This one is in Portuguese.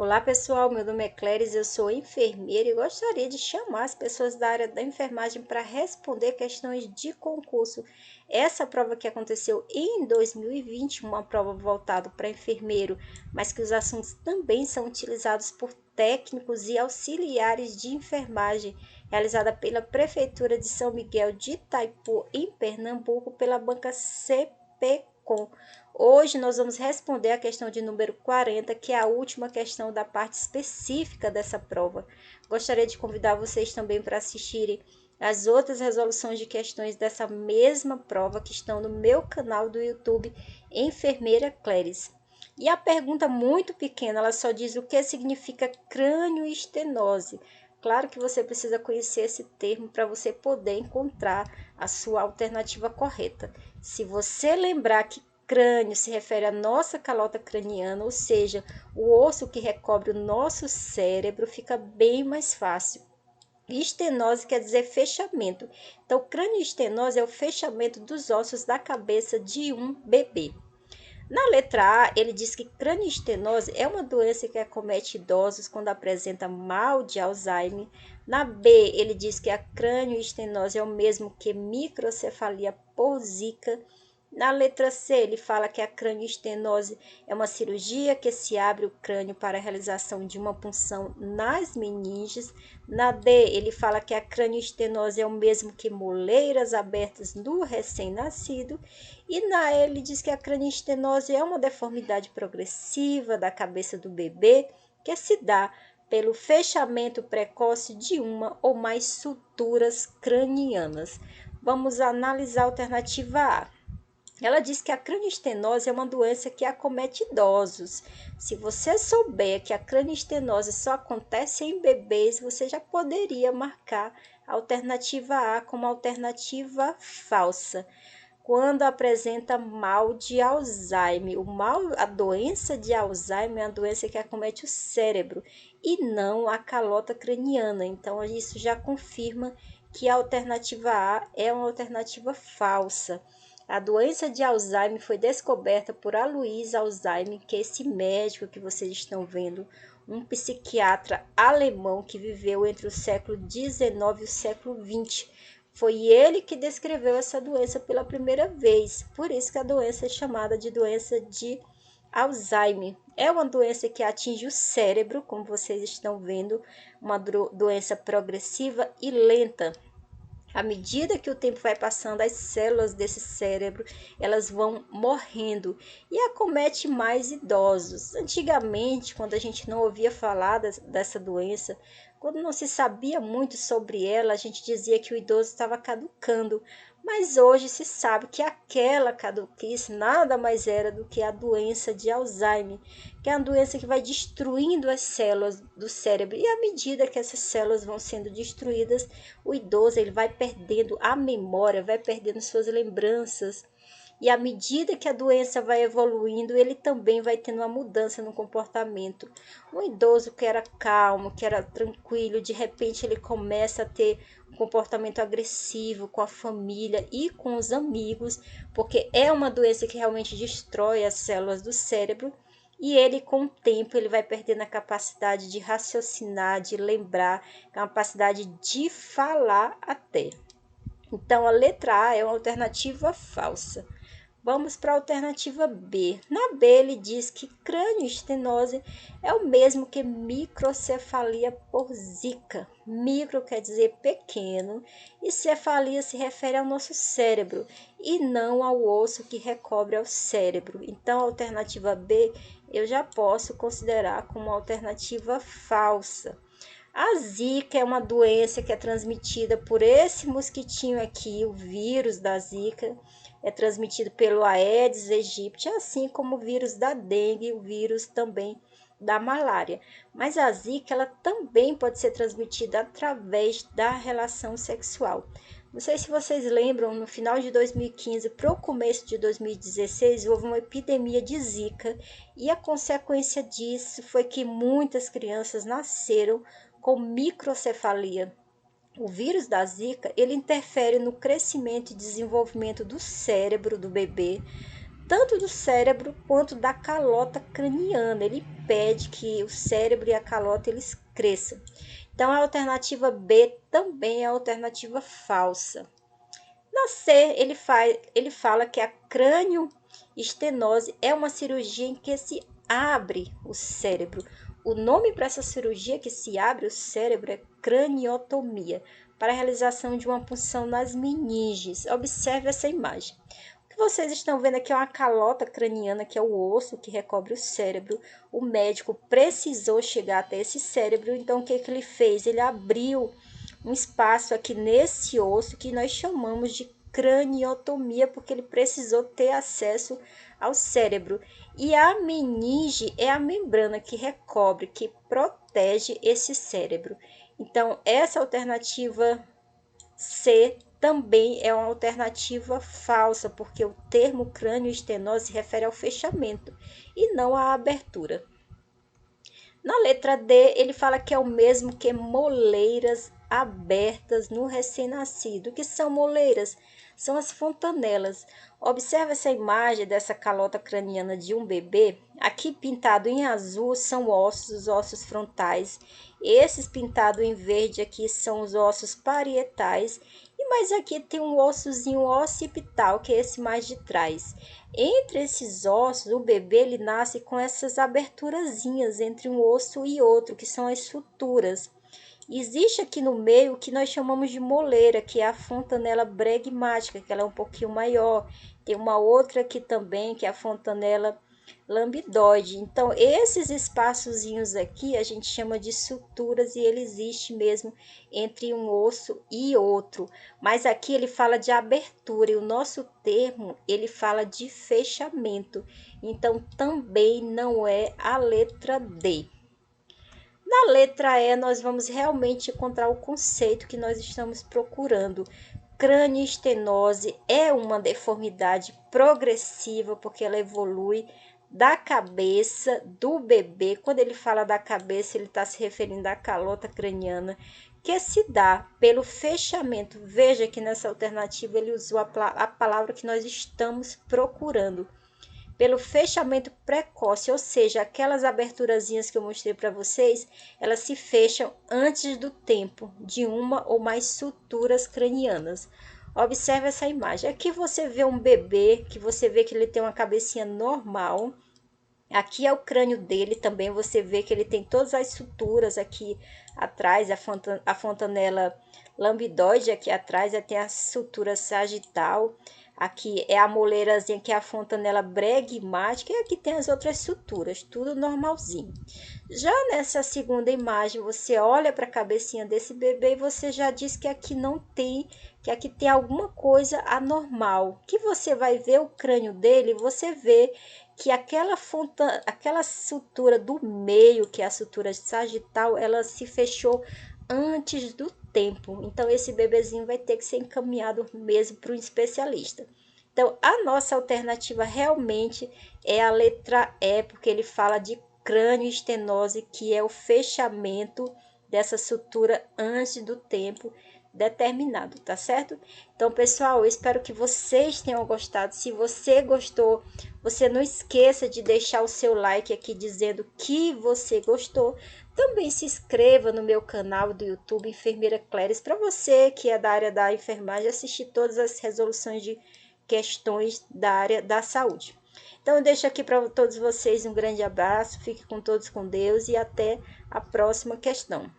Olá pessoal, meu nome é Cléris, eu sou enfermeira e gostaria de chamar as pessoas da área da enfermagem para responder questões de concurso. Essa prova que aconteceu em 2020, uma prova voltada para enfermeiro, mas que os assuntos também são utilizados por técnicos e auxiliares de enfermagem, realizada pela Prefeitura de São Miguel de Itaipu, em Pernambuco, pela banca CPCom. Hoje nós vamos responder a questão de número 40, que é a última questão da parte específica dessa prova. Gostaria de convidar vocês também para assistirem as outras resoluções de questões dessa mesma prova que estão no meu canal do YouTube, Enfermeira Cléris. E a pergunta muito pequena, ela só diz o que significa crânioestenose. Claro que você precisa conhecer esse termo para você poder encontrar a sua alternativa correta. Se você lembrar que crânio se refere à nossa calota craniana, ou seja, o osso que recobre o nosso cérebro, fica bem mais fácil. Estenose quer dizer fechamento. Então, crânioestenose é o fechamento dos ossos da cabeça de um bebê. Na letra A, ele diz que crânioestenose é uma doença que acomete idosos quando apresenta mal de Alzheimer. Na B, ele diz que a crânioestenose é o mesmo que microcefalia por Zika. Na letra C, ele fala que a crânioestenose é uma cirurgia que se abre o crânio para a realização de uma punção nas meninges. Na D, ele fala que a crânioestenose é o mesmo que moleiras abertas no recém-nascido. E na E, ele diz que a crânioestenose é uma deformidade progressiva da cabeça do bebê que se dá pelo fechamento precoce de uma ou mais suturas cranianas. Vamos analisar a alternativa A. Ela diz que a crânioestenose é uma doença que acomete idosos. Se você souber que a crânioestenose só acontece em bebês, você já poderia marcar a alternativa A como alternativa falsa. Quando apresenta mal de Alzheimer, a doença de Alzheimer é uma doença que acomete o cérebro e não a calota craniana. Então, isso já confirma que a alternativa A é uma alternativa falsa. A doença de Alzheimer foi descoberta por Alois Alzheimer, que é esse médico que vocês estão vendo, um psiquiatra alemão que viveu entre o século XIX e o século XX. Foi ele que descreveu essa doença pela primeira vez, por isso que a doença é chamada de doença de Alzheimer. É uma doença que atinge o cérebro, como vocês estão vendo, uma doença progressiva e lenta. À medida que o tempo vai passando, as células desse cérebro, elas vão morrendo e acomete mais idosos. Antigamente, quando a gente não ouvia falar dessa doença, quando não se sabia muito sobre ela, a gente dizia que o idoso estava caducando. Mas hoje se sabe que aquela caduquice nada mais era do que a doença de Alzheimer, que é uma doença que vai destruindo as células do cérebro. E à medida que essas células vão sendo destruídas, o idoso ele vai perdendo a memória, vai perdendo suas lembranças. E à medida que a doença vai evoluindo, ele também vai tendo uma mudança no comportamento. Um idoso que era calmo, que era tranquilo, de repente ele começa a ter um comportamento agressivo com a família e com os amigos, porque é uma doença que realmente destrói as células do cérebro. E ele, com o tempo, ele vai perdendo a capacidade de raciocinar, de lembrar, a capacidade de falar até. Então, a letra A é uma alternativa falsa. Vamos para a alternativa B. Na B, ele diz que crânioestenose é o mesmo que microcefalia por Zika. Micro quer dizer pequeno e cefalia se refere ao nosso cérebro e não ao osso que recobre ao cérebro. Então, a alternativa B eu já posso considerar como alternativa falsa. A Zika é uma doença que é transmitida por esse mosquitinho aqui, o vírus da Zika. É transmitido pelo Aedes aegypti, assim como o vírus da dengue e o vírus também da malária. Mas a Zika ela também pode ser transmitida através da relação sexual. Não sei se vocês lembram, no final de 2015 para o começo de 2016, houve uma epidemia de Zika e a consequência disso foi que muitas crianças nasceram com microcefalia. O vírus da Zika, ele interfere no crescimento e desenvolvimento do cérebro do bebê, tanto do cérebro quanto da calota craniana. Ele impede que o cérebro e a calota eles cresçam. Então, a alternativa B também é a alternativa falsa. Na C, ele fala que a crânioestenose é uma cirurgia em que se abre o cérebro. O nome para essa cirurgia que se abre o cérebro é craniotomia, para a realização de uma punção nas meninges. Observe essa imagem. O que vocês estão vendo aqui é uma calota craniana, que é o osso que recobre o cérebro. O médico precisou chegar até esse cérebro, então o que ele fez? Ele abriu um espaço aqui nesse osso que nós chamamos de craniotomia, porque ele precisou ter acesso ao cérebro. E a meninge é a membrana que recobre, que protege esse cérebro. Então, essa alternativa C também é uma alternativa falsa, porque o termo crânioestenose se refere ao fechamento e não à abertura. Na letra D, ele fala que é o mesmo que moleiras abertas no recém-nascido. O que são moleiras? São as fontanelas. Observe essa imagem dessa calota craniana de um bebê. Aqui pintado em azul são os ossos frontais. Esses pintados em verde aqui são os ossos parietais. E mais aqui tem um ossozinho occipital, que é esse mais de trás. Entre esses ossos, o bebê ele nasce com essas aberturazinhas entre um osso e outro, que são as suturas. Existe aqui no meio o que nós chamamos de moleira, que é a fontanela bregmática, que ela é um pouquinho maior. Tem uma outra aqui também, que é a fontanela lambidoide. Então, esses espaçozinhos aqui a gente chama de suturas e ele existe mesmo entre um osso e outro. Mas aqui ele fala de abertura e o nosso termo ele fala de fechamento. Então, também não é a letra D. Na letra E, nós vamos realmente encontrar o conceito que nós estamos procurando. Cranioestenose é uma deformidade progressiva, porque ela evolui da cabeça do bebê. Quando ele fala da cabeça, ele está se referindo à calota craniana, que se dá pelo fechamento. Veja que nessa alternativa ele usou a palavra que nós estamos procurando. Pelo fechamento precoce, ou seja, aquelas aberturazinhas que eu mostrei para vocês, elas se fecham antes do tempo de uma ou mais suturas cranianas. Observe essa imagem. Aqui você vê um bebê, que você vê que ele tem uma cabecinha normal. Aqui é o crânio dele, também você vê que ele tem todas as suturas aqui atrás, a fontanela lambidoide aqui atrás, tem a sutura sagital. Aqui é a moleirazinha, que é a fontanela bregmática, e aqui tem as outras suturas, tudo normalzinho. Já nessa segunda imagem, você olha para a cabecinha desse bebê e você já diz que aqui não tem, que aqui tem alguma coisa anormal. Que você vai ver o crânio dele, você vê que aquela sutura do meio, que é a sutura sagital, ela se fechou antes do tempo. Então, esse bebezinho vai ter que ser encaminhado mesmo para um especialista. Então, a nossa alternativa realmente é a letra E, porque ele fala de crânioestenose, que é o fechamento dessa sutura antes do tempo determinado, tá certo? Então, pessoal, eu espero que vocês tenham gostado. Se você gostou, você não esqueça de deixar o seu like aqui dizendo que você gostou. Também se inscreva no meu canal do YouTube, Enfermeira Cléris, para você que é da área da enfermagem assistir todas as resoluções de questões da área da saúde. Então, eu deixo aqui para todos vocês um grande abraço, fique com todos com Deus e até a próxima questão.